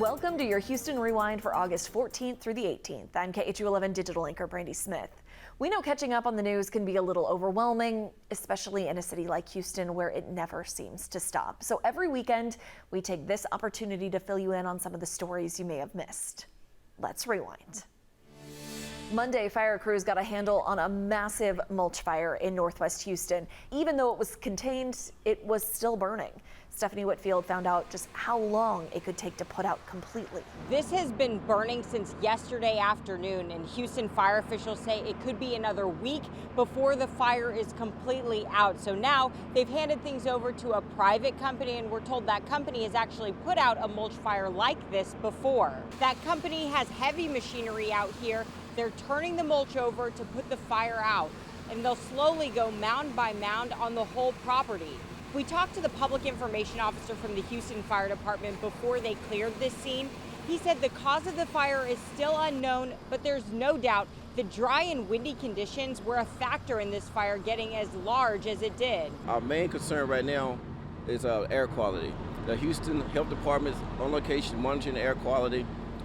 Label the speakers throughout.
Speaker 1: Welcome to your Houston Rewind for August 14th through the 18th. I'm KHOU 11 digital anchor Brandy Smith. We know catching up on the news can be a little overwhelming, especially in a city like Houston where it never seems to stop. So every weekend, we take this opportunity to fill you in on some of the stories you may have missed. Let's rewind. Monday, fire crews got a handle on a massive mulch fire in northwest Houston. Even though it was contained, it was still burning. Stephanie Whitfield found out just how long it could take to put out completely.
Speaker 2: This has been burning since yesterday afternoon, and Houston fire officials say it could be another week before the fire is completely out. So now they've handed things over to a private company, and we're told that company has actually put out a mulch fire like this before. That company has heavy machinery out here. They're turning the mulch over to put the fire out, and they'll slowly go mound by mound on the whole property. We talked to the public information officer from the Houston Fire Department before they cleared this scene. He said the cause of the fire is still unknown, but there's no doubt the dry and windy conditions were a factor in this fire getting as large as it did.
Speaker 3: Our main concern right now is air quality. The Houston Health Department is on location monitoring the air quality.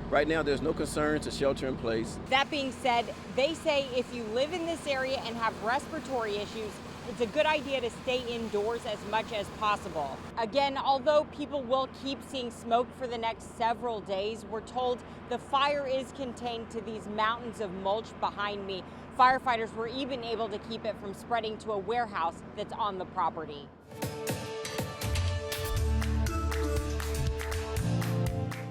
Speaker 3: Right now, there's no concerns to shelter in place.
Speaker 2: That being said, they say if you live in this area and have respiratory issues, it's a good idea to stay indoors as much as possible. Again, although people will keep seeing smoke for the next several days, we're told the fire is contained to these mountains of mulch behind me. Firefighters were even able to keep it from spreading to a warehouse that's on the property.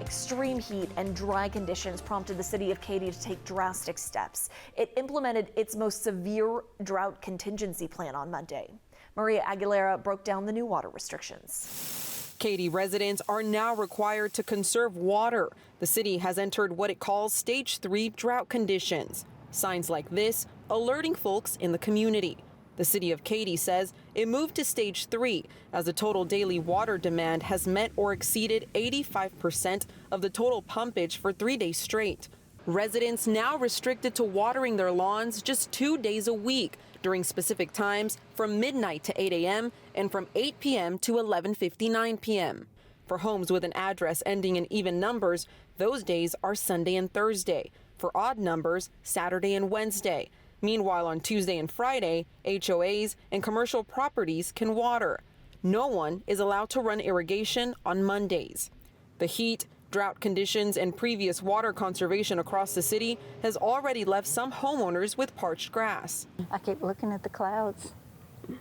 Speaker 1: Extreme heat and dry conditions prompted the city of Katy to take drastic steps. It implemented its most severe drought contingency plan on Monday. Maria Aguilera broke down the new water restrictions.
Speaker 4: Katy residents are now required to conserve water. The city has entered what it calls Stage 3 drought conditions. Signs like this alerting folks in the community. The city of Katy says it moved to Stage 3 as the total daily water demand has met or exceeded 85% of the total pumpage for 3 days straight. Residents now restricted to watering their lawns just 2 days a week during specific times from midnight to 8 a.m. and from 8 p.m. to 11:59 p.m. For homes with an address ending in even numbers, those days are Sunday and Thursday. For odd numbers, Saturday and Wednesday. Meanwhile, on Tuesday and Friday, HOAs and commercial properties can water. No one is allowed to run irrigation on Mondays. The heat, drought conditions, and previous water conservation across the city has already left some homeowners with parched grass.
Speaker 5: I keep looking at the clouds.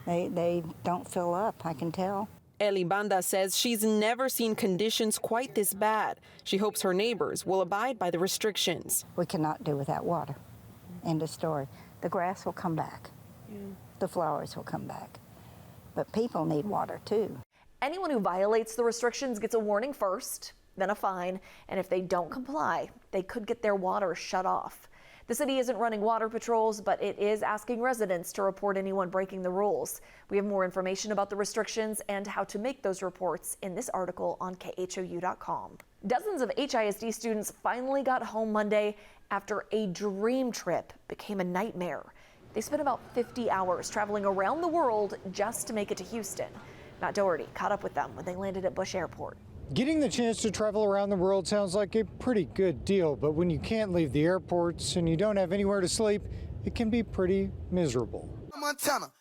Speaker 5: They don't fill up, I can tell.
Speaker 4: Eli Banda says she's never seen conditions quite this bad. She hopes her neighbors will abide by the restrictions.
Speaker 5: We cannot do without water. End of story. The grass will come back. The flowers will come back. But people need water too.
Speaker 1: Anyone who violates the restrictions gets a warning first, then a fine, and if they don't comply, they could get their water shut off. The city isn't running water patrols, but it is asking residents to report anyone breaking the rules. We have more information about the restrictions and how to make those reports in this article on KHOU.com. Dozens of HISD students finally got home Monday after a dream trip became a nightmare. They spent about 50 hours traveling around the world just to make it to Houston. Matt Doherty caught up with them when they landed at Bush Airport.
Speaker 6: Getting the chance to travel around the world sounds like a pretty good deal, but when you can't leave the airports and you don't have anywhere to sleep, it can be pretty miserable.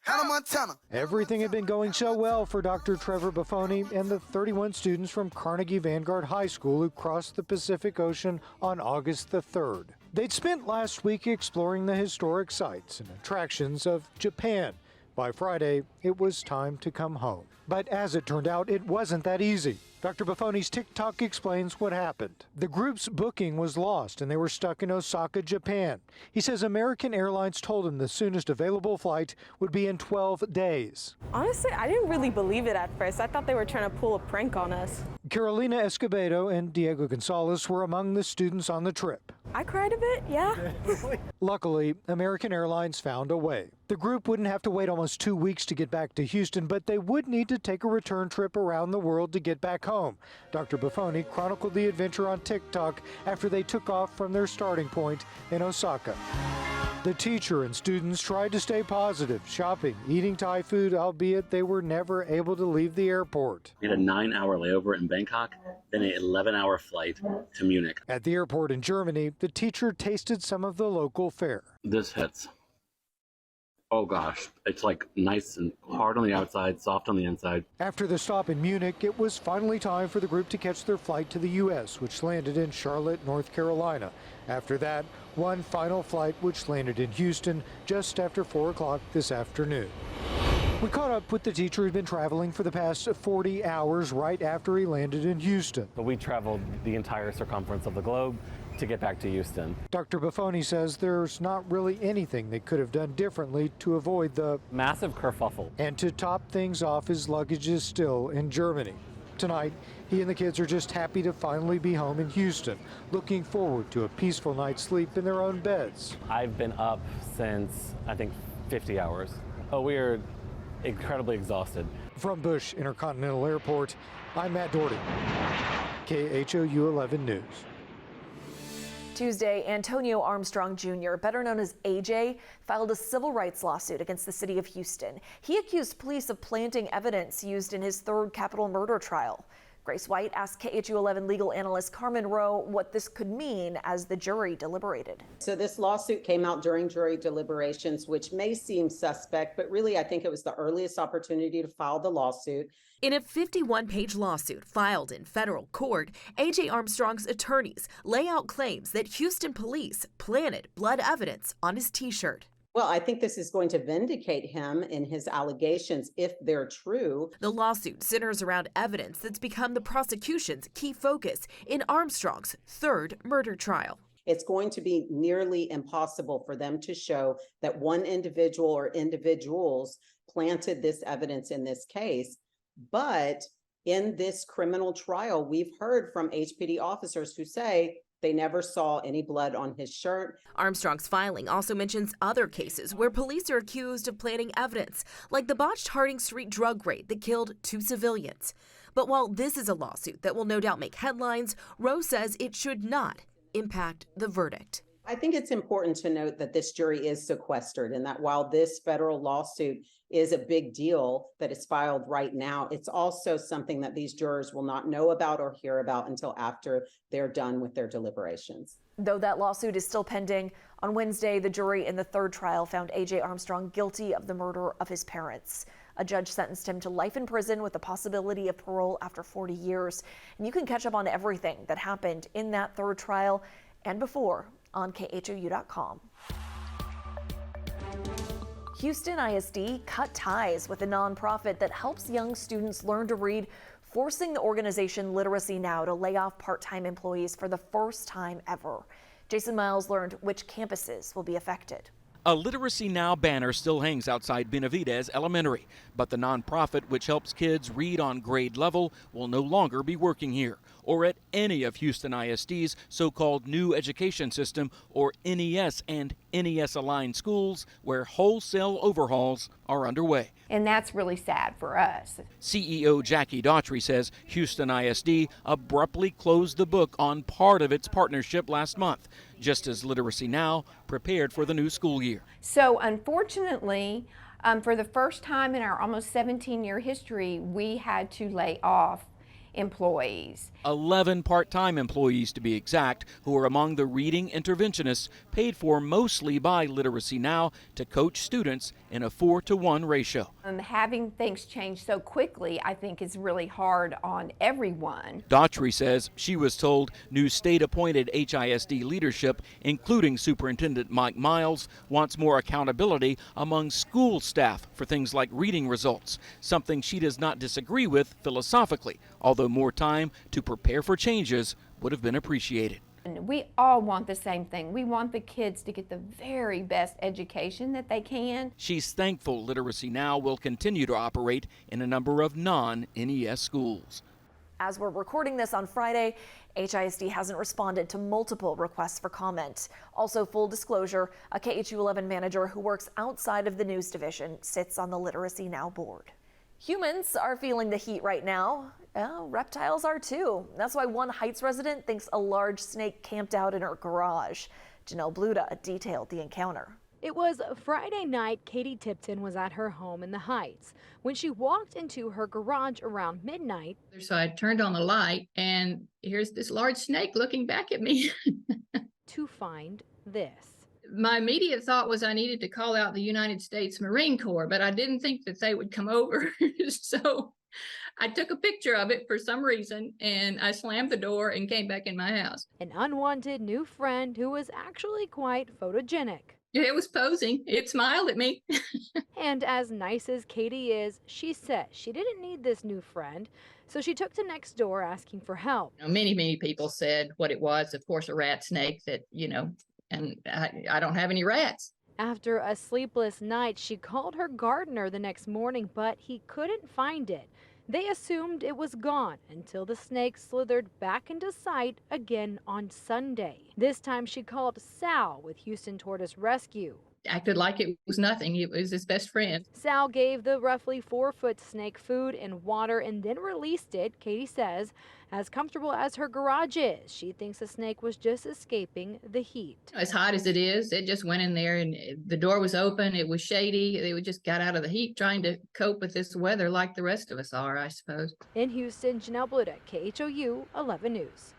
Speaker 6: Hannah Montana. Everything had been going so well for Dr. Trevor Buffoni and the 31 students from Carnegie Vanguard High School who crossed the Pacific Ocean on August the 3rd. They'd spent last week exploring the historic sites and attractions of Japan. By Friday, it was time to come home. But as it turned out, it wasn't that easy. Dr. Buffoni's TikTok explains what happened. The group's booking was lost and they were stuck in Osaka, Japan. He says American Airlines told him the soonest available flight would be in 12 days.
Speaker 7: Honestly, I didn't really believe it at first. I thought they were trying to pull a prank on us.
Speaker 6: Carolina Escobedo and Diego Gonzalez were among the students on the trip.
Speaker 7: I cried a bit, yeah.
Speaker 6: Luckily, American Airlines found a way. The group wouldn't have to wait almost 2 weeks to get back to Houston, but they would need to take a return trip around the world to get back home. Dr. Buffoni chronicled the adventure on TikTok after they took off from their starting point in Osaka. The teacher and students tried to stay positive, shopping, eating Thai food, albeit they were never able to leave the airport.
Speaker 8: We had a 9-hour layover in Bangkok, then an 11-hour flight to Munich.
Speaker 6: At the airport in Germany, the teacher tasted some of the local fare.
Speaker 8: This hits. Oh gosh, it's like nice and hard on the outside, soft on the inside.
Speaker 6: After the stop in Munich, it was finally time for the group to catch their flight to the U.S., which landed in Charlotte, North Carolina. After that, one final flight which landed in Houston just after 4 o'clock this afternoon. We caught up with the teacher who'd been traveling for the past 40 hours right after he landed in Houston.
Speaker 9: We traveled the entire circumference of the globe to get back to Houston.
Speaker 6: Dr. Buffoni says there's not really anything they could have done differently to avoid the
Speaker 9: massive kerfuffle.
Speaker 6: And to top things off, his luggage is still in Germany. Tonight, he and the kids are just happy to finally be home in Houston, looking forward to a peaceful night's sleep in their own beds.
Speaker 9: I've been up since, I think, 50 hours. Oh, we are incredibly exhausted.
Speaker 6: From Bush Intercontinental Airport, I'm Matt Doherty, KHOU 11 News.
Speaker 1: Tuesday, Antonio Armstrong Jr., better known as AJ, filed a civil rights lawsuit against the city of Houston. He accused police of planting evidence used in his third capital murder trial. Grace White asked KHOU 11 legal analyst Carmen Rowe what this could mean as the jury deliberated.
Speaker 10: So this lawsuit came out during jury deliberations, which may seem suspect, but really I think it was the earliest opportunity to file the lawsuit.
Speaker 11: In a 51-page lawsuit filed in federal court, A.J. Armstrong's attorneys lay out claims that Houston police planted blood evidence on his T-shirt.
Speaker 10: Well, I think this is going to vindicate him in his allegations if they're true.
Speaker 11: The lawsuit centers around evidence that's become the prosecution's key focus in Armstrong's third murder trial.
Speaker 10: It's going to be nearly impossible for them to show that one individual or individuals planted this evidence in this case. But in this criminal trial, we've heard from HPD officers who say they never saw any blood on his shirt.
Speaker 11: Armstrong's filing also mentions other cases where police are accused of planting evidence, like the botched Harding Street drug raid that killed 2 civilians. But while this is a lawsuit that will no doubt make headlines, Rowe says it should not impact the verdict.
Speaker 10: I think it's important to note that this jury is sequestered and that while this federal lawsuit is a big deal that is filed right now, it's also something that these jurors will not know about or hear about until after they're done with their deliberations.
Speaker 1: Though that lawsuit is still pending, on Wednesday, the jury in the third trial found A.J. Armstrong guilty of the murder of his parents. A judge sentenced him to life in prison with the possibility of parole after 40 years. And you can catch up on everything that happened in that third trial and before on KHOU.com. Houston ISD cut ties with a nonprofit that helps young students learn to read, forcing the organization Literacy Now to lay off part-time employees for the first time ever. Jason Miles learned which campuses will be affected.
Speaker 12: A Literacy Now banner still hangs outside Benavidez Elementary, but the nonprofit which helps kids read on grade level will no longer be working here or at any of Houston ISD's so-called new education system or NES and NES-aligned schools where wholesale overhauls are underway.
Speaker 13: And that's really sad for us.
Speaker 12: CEO Jackie Daughtry says Houston ISD abruptly closed the book on part of its partnership last month, just as Literacy Now prepared for the new school year.
Speaker 13: So unfortunately, for the first time in our almost 17-year history, we had to lay off employees.
Speaker 12: 11 part-time employees to be exact, who are among the reading interventionists paid for mostly by Literacy Now to coach students in a 4-to-1 ratio.
Speaker 13: Having things change so quickly, I think, is really hard on everyone.
Speaker 12: Daughtry says she was told new state-appointed HISD leadership, including Superintendent Mike Miles, wants more accountability among school staff for things like reading results, something she does not disagree with philosophically, although more time to prepare for changes would have been appreciated.
Speaker 13: And we all want the same thing. We want the kids to get the very best education that they can.
Speaker 12: She's thankful Literacy Now will continue to operate in a number of non-NES schools.
Speaker 1: As we're recording this on Friday, HISD hasn't responded to multiple requests for comment. Also, full disclosure, a KHOU 11 manager who works outside of the news division sits on the Literacy Now board. Humans are feeling the heat right now. Reptiles are too. That's why one Heights resident thinks a large snake camped out in her garage. Janelle Bluda detailed the encounter.
Speaker 14: It was Friday night. Katy Tipton was at her home in the Heights when she walked into her garage around midnight.
Speaker 15: So I turned on the light, and here's this large snake looking back at me.
Speaker 14: To find this.
Speaker 15: My immediate thought was I needed to call out the United States Marine Corps, but I didn't think that they would come over. So I took a picture of it for some reason, and I slammed the door and came back in my house.
Speaker 14: An unwanted new friend who was actually quite photogenic.
Speaker 15: It was posing. It smiled at me.
Speaker 14: And as nice as Katy is, she said she didn't need this new friend, so she took to next door asking for help.
Speaker 15: Many people said what it was. Of course, a rat snake that, and I don't have any rats.
Speaker 14: After a sleepless night, she called her gardener the next morning, but he couldn't find it. They assumed it was gone until the snake slithered back into sight again on Sunday. This time she called Sal with Houston Tortoise Rescue.
Speaker 15: Acted like it was nothing. It was his best friend.
Speaker 14: Sal gave the roughly 4-foot snake food and water and then released it, Katy says. As comfortable as her garage is, she thinks the snake was just escaping the heat.
Speaker 15: As hot as it is, it just went in there, and the door was open. It was shady. They just got out of the heat trying to cope with this weather like the rest of us are, I suppose.
Speaker 14: In Houston, Janelle Bluda, KHOU 11 News.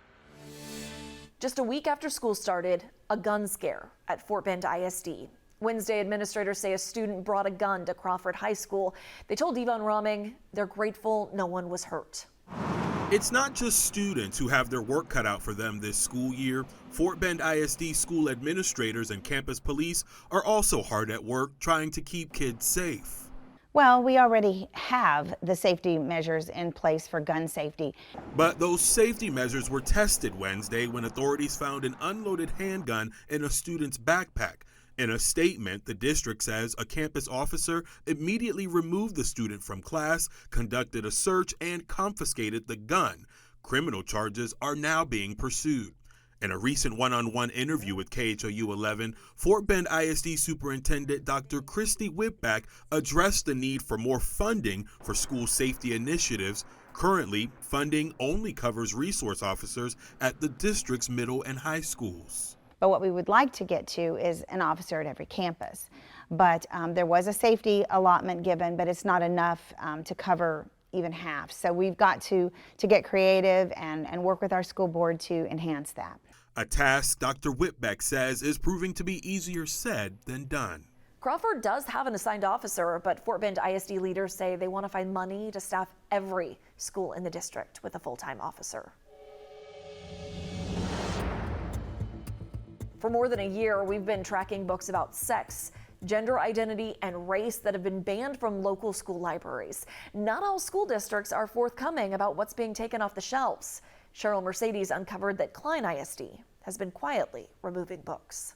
Speaker 1: Just a week after school started, a gun scare at Fort Bend ISD. Wednesday, administrators say a student brought a gun to Crawford High School. They told Yvonne Romming they're grateful no one was hurt.
Speaker 16: It's not just students who have their work cut out for them this school year. Fort Bend ISD school administrators and campus police are also hard at work trying to keep kids safe.
Speaker 17: Well, we already have the safety measures in place for gun safety.
Speaker 16: But those safety measures were tested Wednesday when authorities found an unloaded handgun in a student's backpack. In a statement, the district says a campus officer immediately removed the student from class, conducted a search, and confiscated the gun. Criminal charges are now being pursued. In a recent one-on-one interview with KHOU 11, Fort Bend ISD Superintendent Dr. Christy Whitback addressed the need for more funding for school safety initiatives. Currently, funding only covers resource officers at the district's middle and high schools.
Speaker 17: But what we would like to get to is an officer at every campus. But there was a safety allotment given, but it's not enough to cover even half. So we've got to get creative and work with our school board to enhance that.
Speaker 16: A task Dr. Whitbeck says is proving to be easier said than done.
Speaker 1: Crawford does have an assigned officer, but Fort Bend ISD leaders say they want to find money to staff every school in the district with a full-time officer. For more than a year, we've been tracking books about sex, gender identity, and race that have been banned from local school libraries. Not all school districts are forthcoming about what's being taken off the shelves. Cheryl Mercedes uncovered that Klein ISD has been quietly removing books.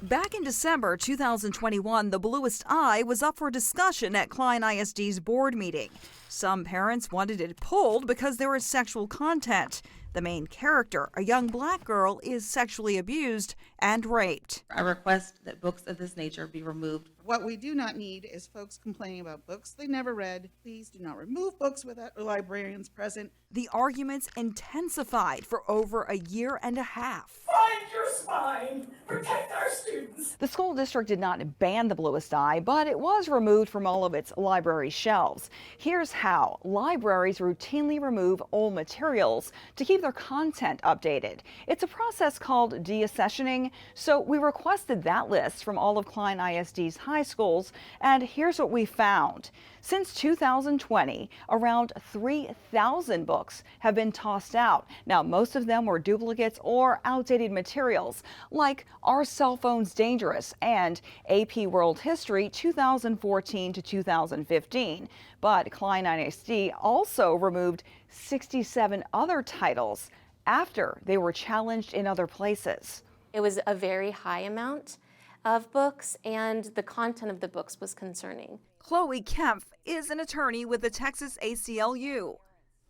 Speaker 18: Back in December 2021, The Bluest Eye was up for discussion at Klein ISD's board meeting. Some parents wanted it pulled because there was sexual content. The main character, a young black girl, is sexually abused and raped.
Speaker 19: I request that books of this nature be removed.
Speaker 20: What we do not need is folks complaining about books they never read. Please do not remove books without a librarians present.
Speaker 18: The arguments intensified for over a year and a half.
Speaker 21: Find your spine. Protect our students.
Speaker 22: The school district did not ban The Bluest Eye, but it was removed from all of its library shelves. Here's how. Libraries routinely remove old materials to keep their content updated. It's a process called deaccessioning, so we requested that list from all of Klein ISD's high schools, and here's what we found. Since 2020, around 3,000 books have been tossed out. Now, most of them were duplicates or outdated materials, like Are Cell Phones Dangerous and AP World History 2014 to 2015. But Klein ISD also removed 67 other titles after they were challenged in other places.
Speaker 23: It was a very high amount of books, and the content of the books was concerning.
Speaker 18: Chloe Kempf is an attorney with the Texas ACLU.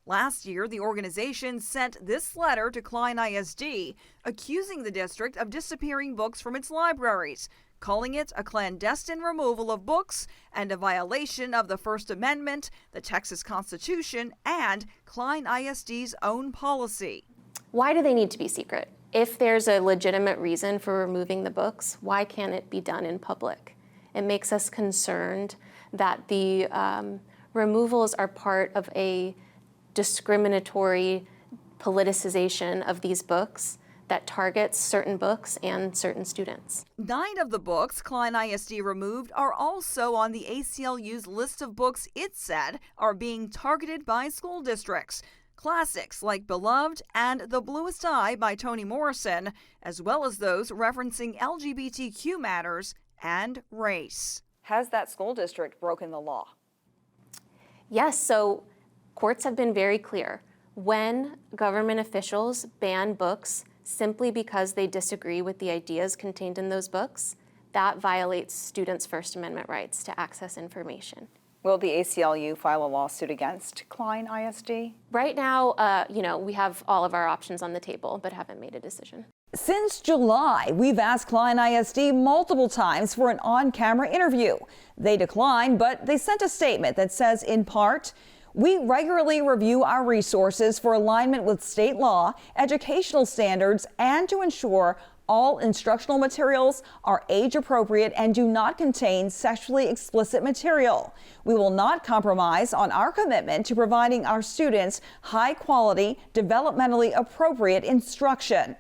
Speaker 18: Last year, the organization sent this letter to Klein ISD, accusing the district of disappearing books from its libraries, calling it a clandestine removal of books and a violation of the First Amendment, the Texas Constitution, and Klein ISD's own policy.
Speaker 23: Why do they need to be secret? If there's a legitimate reason for removing the books, why can't it be done in public? It makes us concerned that the removals are part of a discriminatory politicization of these books that targets certain books and certain students.
Speaker 18: 9 of the books Klein ISD removed are also on the ACLU's list of books it said are being targeted by school districts. Classics like Beloved and The Bluest Eye by Toni Morrison, as well as those referencing LGBTQ matters and race.
Speaker 22: Has that school district broken the law?
Speaker 23: Yes, so courts have been very clear. When government officials ban books simply because they disagree with the ideas contained in those books, that violates students' First Amendment rights to access information.
Speaker 22: Will the ACLU file a lawsuit against Klein ISD?
Speaker 23: Right now, we have all of our options on the table, but haven't made a decision.
Speaker 18: Since July, we've asked Klein ISD multiple times for an on-camera interview. They declined, but they sent a statement that says, in part, "We regularly review our resources for alignment with state law, educational standards, and to ensure all instructional materials are age appropriate and do not contain sexually explicit material. We will not compromise on our commitment to providing our students high quality, developmentally appropriate instruction."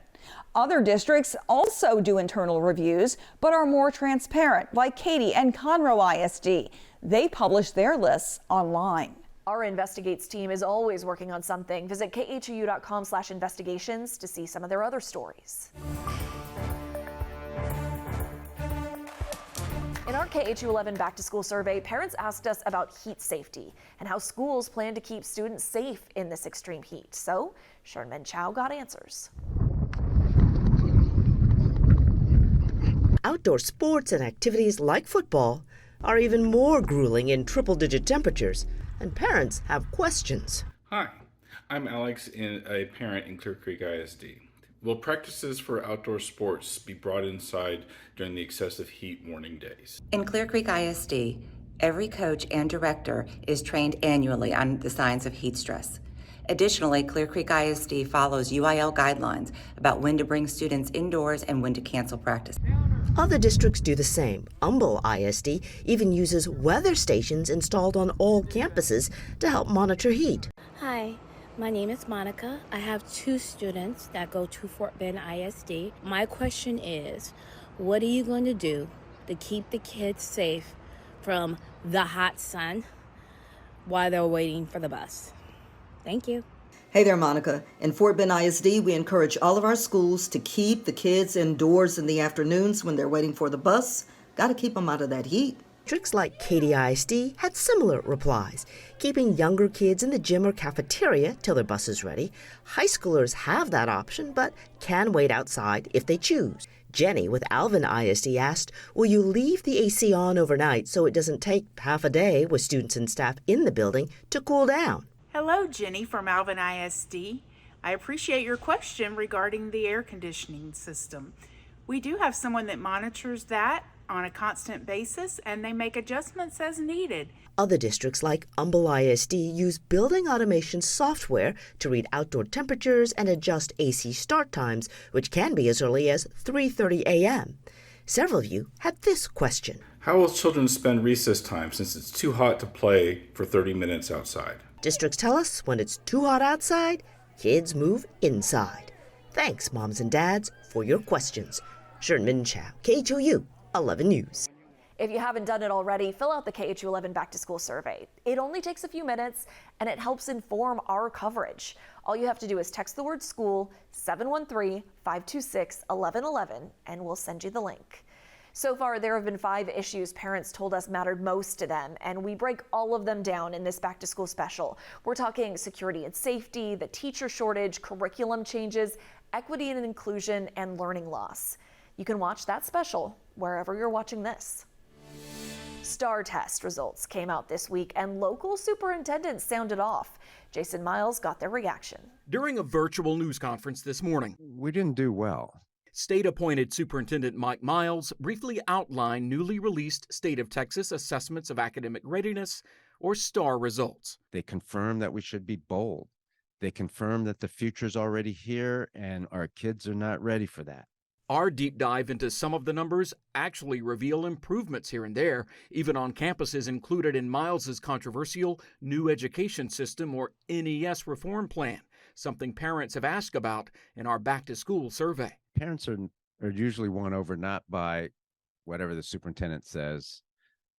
Speaker 18: Other districts also do internal reviews, but are more transparent, like Katy and Conroe ISD. They publish their lists online.
Speaker 1: Our Investigates team is always working on something. Visit khou.com/investigations to see some of their other stories. In our KHOU 11 Back to School survey, parents asked us about heat safety and how schools plan to keep students safe in this extreme heat. So, Sherman Chow got answers.
Speaker 2: Outdoor sports and activities like football are even more grueling in triple-digit temperatures, and parents have questions.
Speaker 3: Hi, I'm Alex, a parent in Clear Creek ISD. Will practices for outdoor sports be brought inside during the excessive heat warning days?
Speaker 4: In Clear Creek ISD, every coach and director is trained annually on the signs of heat stress. Additionally, Clear Creek ISD follows UIL guidelines about when to bring students indoors and when to cancel practice.
Speaker 2: Other districts do the same. Humboldt ISD even uses weather stations installed on all campuses to help monitor heat.
Speaker 24: Hi, my name is Monica. I have 2 students that go to Fort Bend ISD. My question is, what are you going to do to keep the kids safe from the hot sun while they're waiting for the bus? Thank you.
Speaker 25: Hey there, Monica. In Fort Bend ISD, we encourage all of our schools to keep the kids indoors in the afternoons when they're waiting for the bus. Got to keep them out of that heat.
Speaker 2: Districts like Katy ISD had similar replies, keeping younger kids in the gym or cafeteria till their bus is ready. High schoolers have that option, but can wait outside if they choose. Jenny with Alvin ISD asked, will you leave the AC on overnight so it doesn't take half a day with students and staff in the building to cool down?
Speaker 26: Hello, Jenny from Alvin ISD. I appreciate your question regarding the air conditioning system. We do have someone that monitors that on a constant basis, and they make adjustments as needed.
Speaker 2: Other districts like Humboldt ISD use building automation software to read outdoor temperatures and adjust AC start times, which can be as early as 3:30 a.m. Several of you had this question.
Speaker 3: How will children spend recess time since it's too hot to play for 30 minutes outside?
Speaker 2: Districts tell us when it's too hot outside, kids move inside. Thanks, moms and dads, for your questions. Sherman Chow, KHOU 11 News.
Speaker 1: If you haven't done it already, fill out the KHOU 11 Back to School survey. It only takes a few minutes and it helps inform our coverage. All you have to do is text the word school 713-526-1111 and we'll send you the link. So far, there have been 5 issues parents told us mattered most to them, and we break all of them down in this back to school special. We're talking security and safety, the teacher shortage, curriculum changes, equity and inclusion, and learning loss. You can watch that special wherever you're watching this. STAR test results came out this week, and local superintendents sounded off. Jason Miles got their reaction.
Speaker 12: During a virtual news conference this morning,
Speaker 27: we didn't do well.
Speaker 12: State-appointed Superintendent Mike Miles briefly outlined newly released State of Texas Assessments of Academic Readiness, or STAR results.
Speaker 27: They confirmed that we should be bold,
Speaker 5: They confirm that the future's already here and our kids are not ready for that.
Speaker 12: Our deep dive into some of the numbers actually reveal improvements here and there, even on campuses included in Miles's controversial New Education System, or NES, reform plan, something parents have asked about in our back-to-school survey.
Speaker 5: Parents are usually won over not by whatever the superintendent says.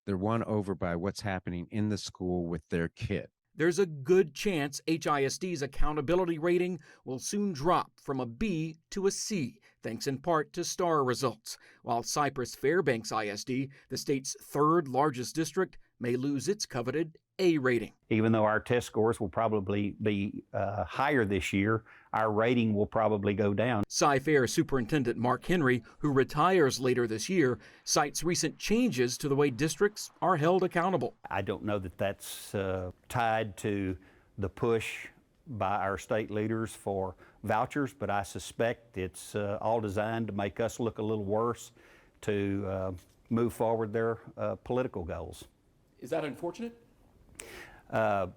Speaker 5: They're won over by what's happening in the school with their kid.
Speaker 12: There's a good chance HISD's accountability rating will soon drop from a B to a C, thanks in part to STAR results, while Cypress Fairbanks ISD, the state's third largest district, may lose its coveted A rating.
Speaker 6: Even though our test scores will probably be higher this year, our rating will probably go down.
Speaker 12: Cy-Fair Superintendent Mark Henry, who retires later this year, cites recent changes to the way districts are held accountable.
Speaker 6: I don't know that that's tied to the push by our state leaders for vouchers, but I suspect it's all designed to make us look a little worse to move forward their political goals.
Speaker 12: Is that unfortunate?
Speaker 6: The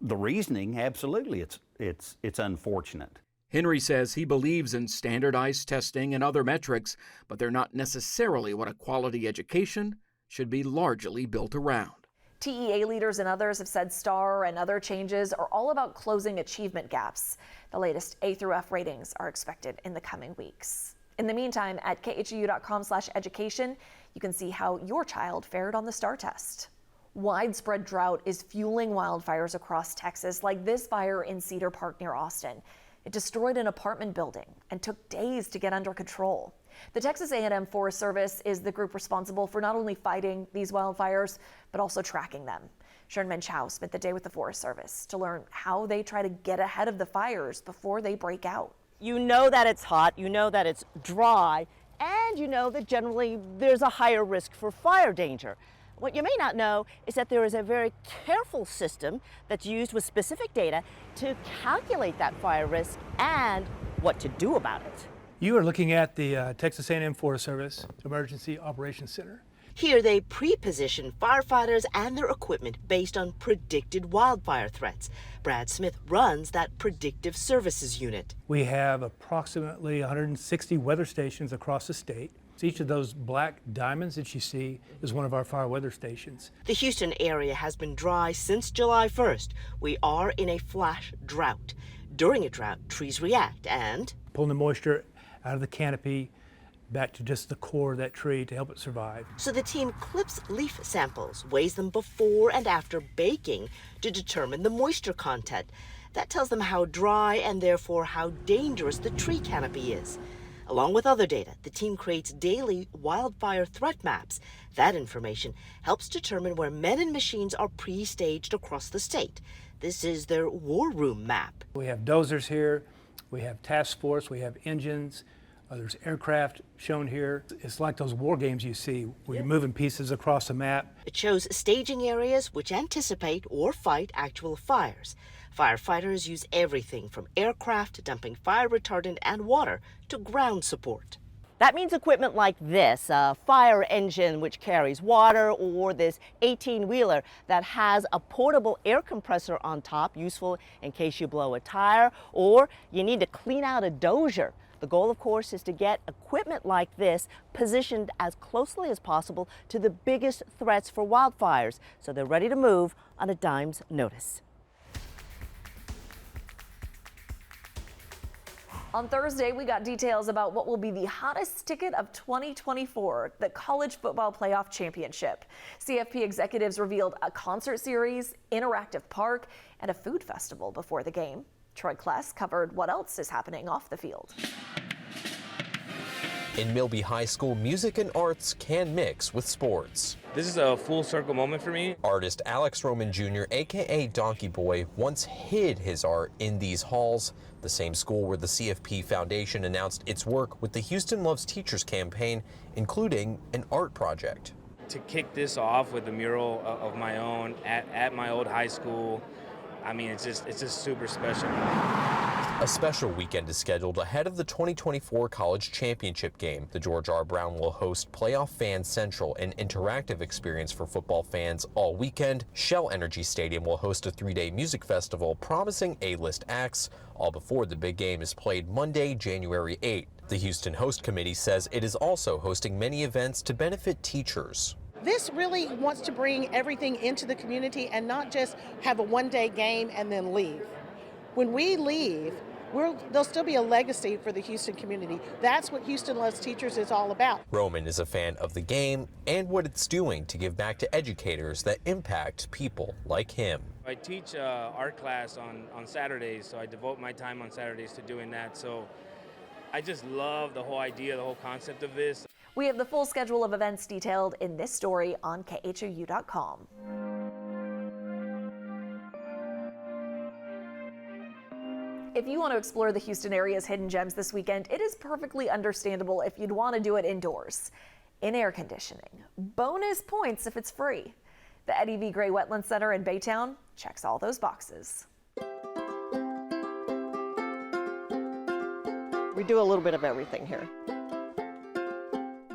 Speaker 6: reasoning, absolutely, it's unfortunate.
Speaker 12: Henry says he believes in standardized testing and other metrics, but they're not necessarily what a quality education should be largely built around.
Speaker 1: TEA leaders and others have said STAR and other changes are all about closing achievement gaps. The latest A through F ratings are expected in the coming weeks. In the meantime, at khou.com/education, you can see how your child fared on the STAR test. Widespread drought is fueling wildfires across Texas, like this fire in Cedar Park near Austin. It destroyed an apartment building and took days to get under control. The Texas A&M Forest Service is the group responsible for not only fighting these wildfires, but also tracking them. Sherman Chow spent the day with the Forest Service to learn how they try to get ahead of the fires before they break out.
Speaker 7: You know that it's hot, you know that it's dry, and you know that generally there's a higher risk for fire danger. What you may not know is that there is a very careful system that's used with specific data to calculate that fire risk and what to do about it.
Speaker 8: You are looking at the Texas A&M Forest Service Emergency Operations Center.
Speaker 2: Here they pre-position firefighters and their equipment based on predicted wildfire threats. Brad Smith runs that predictive services unit.
Speaker 8: We have approximately 160 weather stations across the state. Each of those black diamonds that you see is one of our fire weather stations.
Speaker 2: The Houston area has been dry since July 1st. We are in a flash drought. During a drought, trees react and
Speaker 8: pull the moisture out of the canopy back to just the core of that tree to help it survive.
Speaker 2: So the team clips leaf samples, weighs them before and after baking to determine the moisture content. That tells them how dry and therefore how dangerous the tree canopy is. Along with other data, the team creates daily wildfire threat maps. That information helps determine where men and machines are pre-staged across the state. This is their war room map.
Speaker 8: We have dozers here, we have task force, we have engines, there's aircraft shown here. It's like those war games you see where you're moving pieces across a map.
Speaker 2: It shows staging areas which anticipate or fight actual fires. Firefighters use everything from aircraft dumping fire retardant and water to ground support.
Speaker 7: That means equipment like this, a fire engine which carries water, or this 18-wheeler that has a portable air compressor on top, useful in case you blow a tire or you need to clean out a dozer. The goal, of course, is to get equipment like this positioned as closely as possible to the biggest threats for wildfires, so they're ready to move on a dime's notice.
Speaker 1: On Thursday, we got details about what will be the hottest ticket of 2024, the College Football Playoff Championship. CFP executives revealed a concert series, interactive park, and a food festival before the game. Troy Kless covered what else is happening off the field.
Speaker 9: In Milby High School, music and arts can mix with sports.
Speaker 11: This is a full circle moment for me.
Speaker 9: Artist Alex Roman Jr., aka Donkey Boy, once hid his art in these halls, the same school where the CFP Foundation announced its work with the Houston Loves Teachers campaign, including an art project.
Speaker 11: To kick this off with a mural of my own at my old high school, I mean, it's just super special.
Speaker 9: A special weekend is scheduled ahead of the 2024 College Championship game. The George R. Brown will host Playoff Fan Central, an interactive experience for football fans all weekend. Shell Energy Stadium will host a 3-day music festival promising A-list acts, all before the big game is played Monday, January 8th. The Houston Host Committee says it is also hosting many events to benefit teachers.
Speaker 10: This really wants to bring everything into the community and not just have a one-day game and then leave. When we leave, there'll still be a legacy for the Houston community. That's what Houston Loves Teachers is all about.
Speaker 9: Roman is a fan of the game and what it's doing to give back to educators that impact people like him.
Speaker 11: I teach art class on Saturdays, so I devote my time on Saturdays to doing that. So I just love the whole idea, the whole concept of this.
Speaker 1: We have the full schedule of events detailed in this story on KHOU.com. If you want to explore the Houston area's hidden gems this weekend, it is perfectly understandable if you'd want to do it indoors, in air conditioning. Bonus points if it's free. The Eddie V. Gray Wetlands Center in Baytown checks all those boxes.
Speaker 7: We do a little bit of everything here.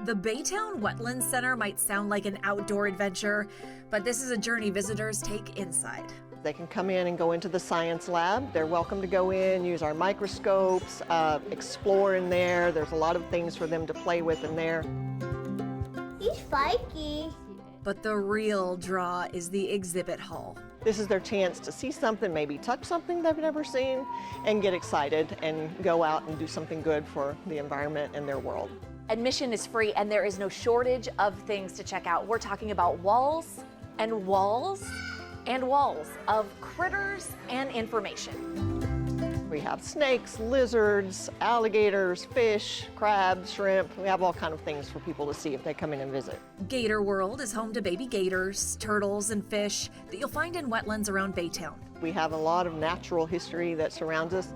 Speaker 1: The Baytown Wetlands Center might sound like an outdoor adventure, but this is a journey visitors take inside.
Speaker 7: They can come in and go into the science lab. They're welcome to go in, use our microscopes, explore in there. There's a lot of things for them to play with in there.
Speaker 13: He's spiky.
Speaker 1: But the real draw is the exhibit hall.
Speaker 7: This is their chance to see something, maybe touch something they've never seen, and get excited and go out and do something good for the environment and their world.
Speaker 1: Admission is free and there is no shortage of things to check out. We're talking about walls and walls and walls of critters and information.
Speaker 7: We have snakes, lizards, alligators, fish, crabs, shrimp. We have all kinds of things for people to see if they come in and visit.
Speaker 1: Gator World is home to baby gators, turtles, and fish that you'll find in wetlands around Baytown.
Speaker 7: We have a lot of natural history that surrounds us.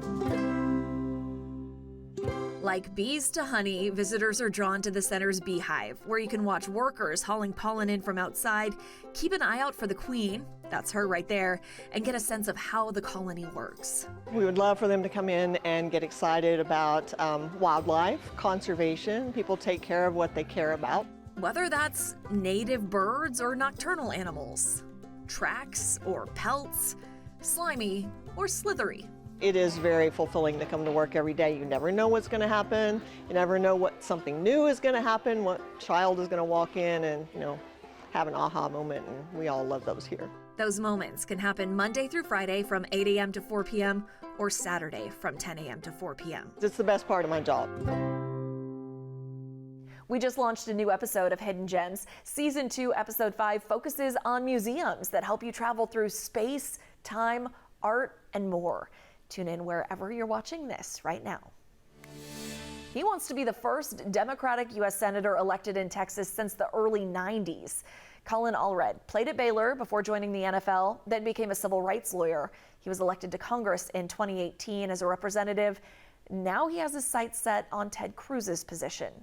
Speaker 1: Like bees to honey, visitors are drawn to the center's beehive, where you can watch workers hauling pollen in from outside, keep an eye out for the queen, that's her right there, and get a sense of how the colony works.
Speaker 7: We would love for them to come in and get excited about wildlife, conservation. People take care of what they care about.
Speaker 1: Whether that's native birds or nocturnal animals, tracks or pelts, slimy or slithery.
Speaker 7: It is very fulfilling to come to work every day. You never know what's going to happen. You never know what something new is going to happen, what child is going to walk in and, have an aha moment, and we all love those here.
Speaker 1: Those moments can happen Monday through Friday from 8 a.m. to 4 p.m. or Saturday from 10 a.m. to 4 p.m.
Speaker 7: It's the best part of my job.
Speaker 1: We just launched a new episode of Hidden Gems. Season 2, Episode 5 focuses on museums that help you travel through space, time, art, and more. Tune in wherever you're watching this right now. He wants to be the first Democratic U.S. Senator elected in Texas since the early 90s. Colin Allred played at Baylor before joining the NFL, then became a civil rights lawyer. He was elected to Congress in 2018 as a representative. Now he has his sights set on Ted Cruz's position.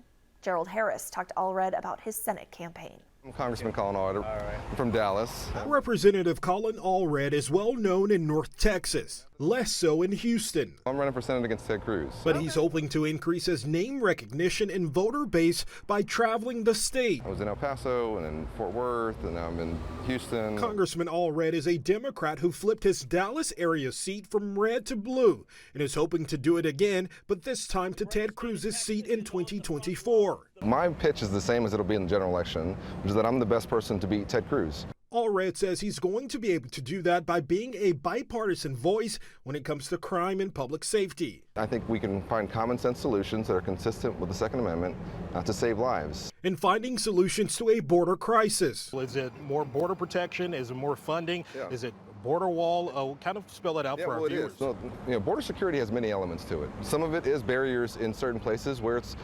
Speaker 1: Gerald Harris talked to Allred about his Senate campaign.
Speaker 14: I'm Congressman Colin Allred. I'm from Dallas.
Speaker 15: Representative Colin Allred is well known in North Texas, less so in Houston.
Speaker 14: I'm running for Senate against Ted Cruz.
Speaker 15: But he's hoping to increase his name recognition and voter base by traveling the state.
Speaker 14: I was in El Paso and in Fort Worth, and now I'm in Houston.
Speaker 15: Congressman Allred is a Democrat who flipped his Dallas area seat from red to blue and is hoping to do it again, but this time to Ted Cruz's seat in 2024.
Speaker 14: My pitch is the same as it'll be in the general election, which is that I'm the best person to beat Ted Cruz.
Speaker 15: Allred says he's going to be able to do that by being a bipartisan voice when it comes to crime and public safety.
Speaker 14: I think we can find common sense solutions that are consistent with the Second Amendment to save lives.
Speaker 15: And finding solutions to a border crisis. Is it more border protection? Is it more funding?
Speaker 14: Yeah.
Speaker 15: Is it border wall? Kind of spell it out for our viewers.
Speaker 14: So, border security has many elements to it. Some of it is barriers in certain places where it's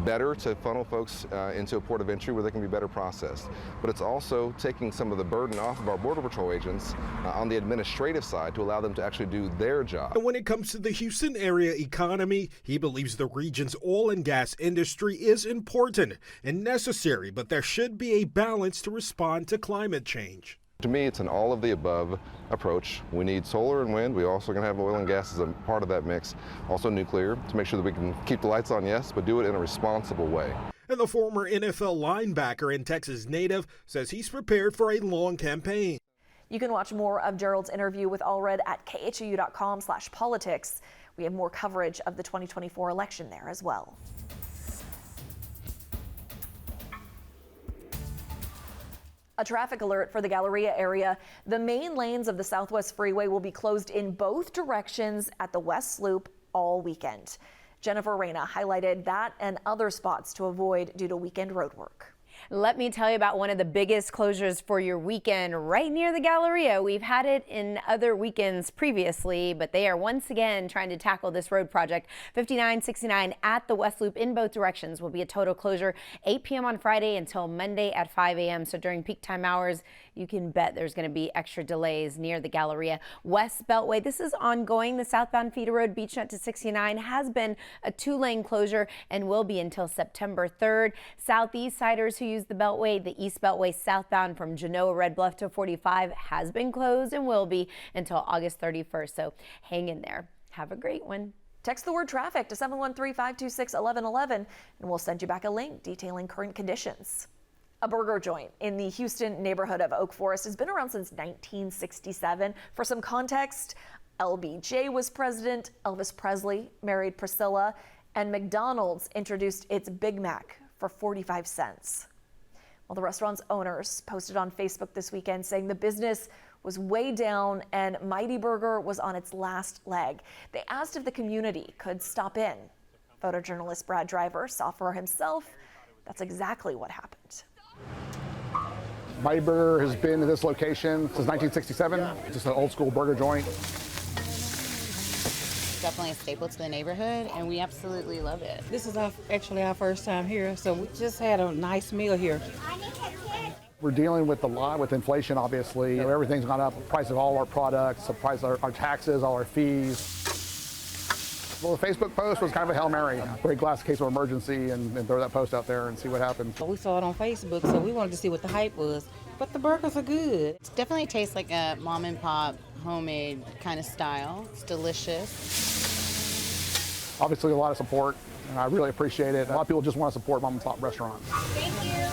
Speaker 14: better to funnel folks into a port of entry where they can be better processed. But it's also taking some of the burden off of our Border Patrol agents on the administrative side to allow them to actually do their job.
Speaker 15: And when it comes to the Houston area economy, he believes the region's oil and gas industry is important and necessary, but there should be a balance to respond to climate change.
Speaker 14: To me, it's an all of the above approach. We need solar and wind. We also going to have oil and gas as a part of that mix. Also nuclear to make sure that we can keep the lights on, yes, but do it in a responsible way.
Speaker 15: And the former NFL linebacker and Texas native says he's prepared for a long campaign.
Speaker 1: You can watch more of Gerald's interview with Allred at khou.com/politics. We have more coverage of the 2024 election there as well. A traffic alert for the Galleria area. The main lanes of the Southwest Freeway will be closed in both directions at the West Loop all weekend. Jennifer Reyna highlighted that and other spots to avoid due to weekend road work.
Speaker 16: Let me tell you about one of the biggest closures for your weekend right near the Galleria. We've had it in other weekends previously, but they are once again trying to tackle this road project. 5969 at the West Loop in both directions will be a total closure 8 p.m. on Friday until Monday at 5 a.m. So during peak time hours, you can bet there's going to be extra delays near the Galleria. West Beltway, this is ongoing. The southbound feeder road Beechnut to 69 has been a 2-lane closure and will be until September 3rd. Southeast siders who use the Beltway, the East Beltway southbound from Genoa Red Bluff to 45 has been closed and will be until August 31st. So hang in there. Have a great one.
Speaker 1: Text the word traffic to 713-526-1111 and we'll send you back a link detailing current conditions. A burger joint in the Houston neighborhood of Oak Forest has been around since 1967. For some context, LBJ was president, Elvis Presley married Priscilla, and McDonald's introduced its Big Mac for 45 cents. Well, the restaurant's owners posted on Facebook this weekend saying the business was way down and Mighty Burger was on its last leg. They asked if the community could stop in. Photojournalist Brad Driver saw for himself that's exactly what happened.
Speaker 17: Mighty Burger has been to this location since 1967. It's just an old school burger joint.
Speaker 19: Definitely a staple to the neighborhood, and we absolutely love it. This is actually our first time here, so we just had a nice meal here.
Speaker 17: We're dealing with a lot with inflation, obviously. You know, everything's gone up, the price of all our products, the price of our taxes, all our fees. Well, the Facebook post was kind of a Hail Mary. Break glass in case of emergency and throw that post out there and see what happens.
Speaker 19: We saw it on Facebook, so we wanted to see what the hype was. But the burgers are good. It definitely tastes like a mom and pop homemade kind of style. It's delicious.
Speaker 17: Obviously a lot of support, and I really appreciate it. A lot of people just want to support mom and pop restaurants.
Speaker 19: Thank you.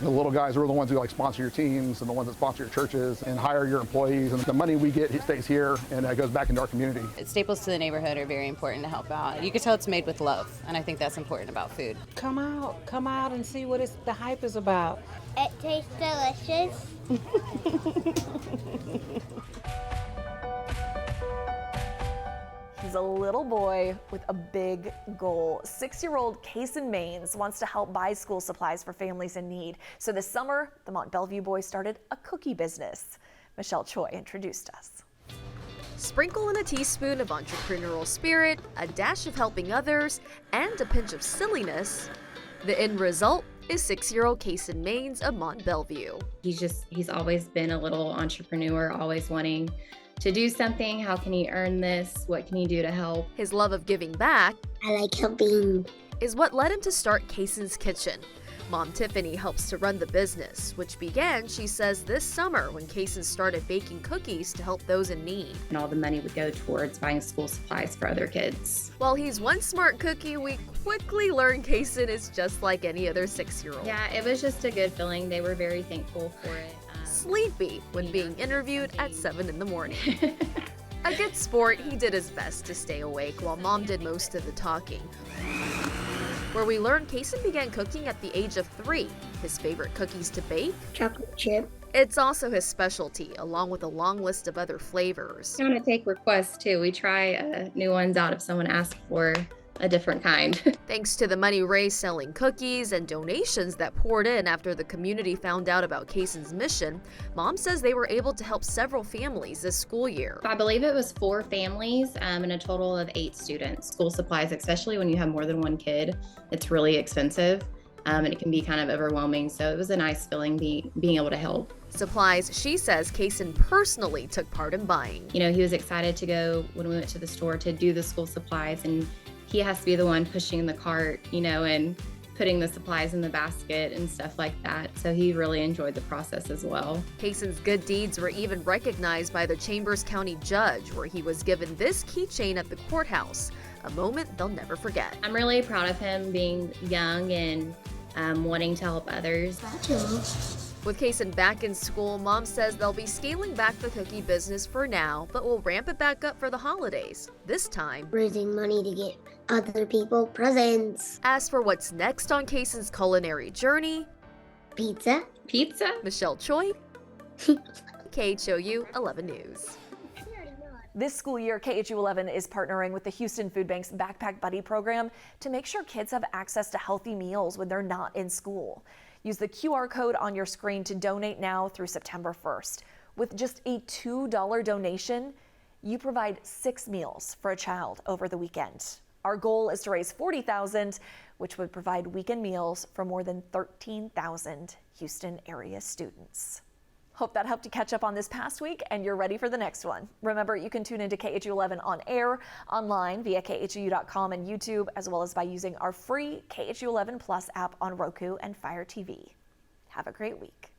Speaker 17: The little guys are the ones who sponsor your teams and the ones that sponsor your churches and hire your employees. And the money we get stays here and goes back into our community.
Speaker 19: Staples to the neighborhood are very important to help out. You can tell it's made with love, and I think that's important about food. Come out and see what the hype is about.
Speaker 13: It tastes delicious.
Speaker 1: He's a little boy with a big goal. 6-year-old Kason Maines wants to help buy school supplies for families in need. So this summer, the Mont Bellevue boy started a cookie business. Michelle Choi introduced us.
Speaker 20: Sprinkle in a teaspoon of entrepreneurial spirit, a dash of helping others, and a pinch of silliness. The end result is 6-year-old Kason Maines of Mont Bellevue.
Speaker 21: He's always been a little entrepreneur, always wanting to do something. How can he earn this? What can he do to help?
Speaker 20: His love of giving back,
Speaker 13: I like helping,
Speaker 20: is what led him to start Kason's Kitchen. Mom Tiffany helps to run the business, which began, she says, this summer when Kason started baking cookies to help those in need.
Speaker 21: And all the money would go towards buying school supplies for other kids.
Speaker 20: While he's one smart cookie, we quickly learned Kason is just like any other 6-year-old.
Speaker 21: Yeah, it was just a good feeling. They were very thankful for it.
Speaker 20: Sleepy when being interviewed at 7 in the morning. A good sport, he did his best to stay awake while Mom did most of the talking. Where we learned Kason began cooking at the age of 3. His favorite cookies to bake?
Speaker 13: chocolate chip.
Speaker 20: It's also his specialty, along with a long list of other flavors.
Speaker 21: I want to take requests too. We try new ones out if someone asks for a different kind.
Speaker 20: Thanks to the money raised selling cookies and donations that poured in after the community found out about Kason's mission, Mom says they were able to help several families this school year.
Speaker 21: I believe it was 4 families and a total of 8 students. School supplies, especially when you have more than one kid, it's really expensive and it can be kind of overwhelming. So it was a nice feeling being able to help.
Speaker 20: Supplies she says Kason personally took part in buying.
Speaker 21: You know, he was excited to go when we went to the store to do the school supplies, and he has to be the one pushing the cart, you know, and putting the supplies in the basket and stuff like that. So he really enjoyed the process as well.
Speaker 20: Kason's good deeds were even recognized by the Chambers County judge, where he was given this keychain at the courthouse, a moment they'll never forget.
Speaker 21: I'm really proud of him being young and wanting to help others.
Speaker 20: With Kason back in school, Mom says they'll be scaling back the cookie business for now, but will ramp it back up for the holidays. This time,
Speaker 13: raising money to get other people presents.
Speaker 20: As for what's next on Kason's culinary journey,
Speaker 13: Pizza.
Speaker 20: Michelle Choi, KHOU 11 News.
Speaker 1: This school year, KHOU 11 is partnering with the Houston Food Bank's Backpack Buddy program to make sure kids have access to healthy meals when they're not in school. Use the QR code on your screen to donate now through September 1st. With just a $2 donation, you provide 6 meals for a child over the weekend. Our goal is to raise $40,000, which would provide weekend meals for more than 13,000 Houston area students. Hope that helped you catch up on this past week and you're ready for the next one. Remember, you can tune into KHOU 11 on air, online via KHOU.com and YouTube, as well as by using our free KHOU 11 Plus app on Roku and Fire TV. Have a great week.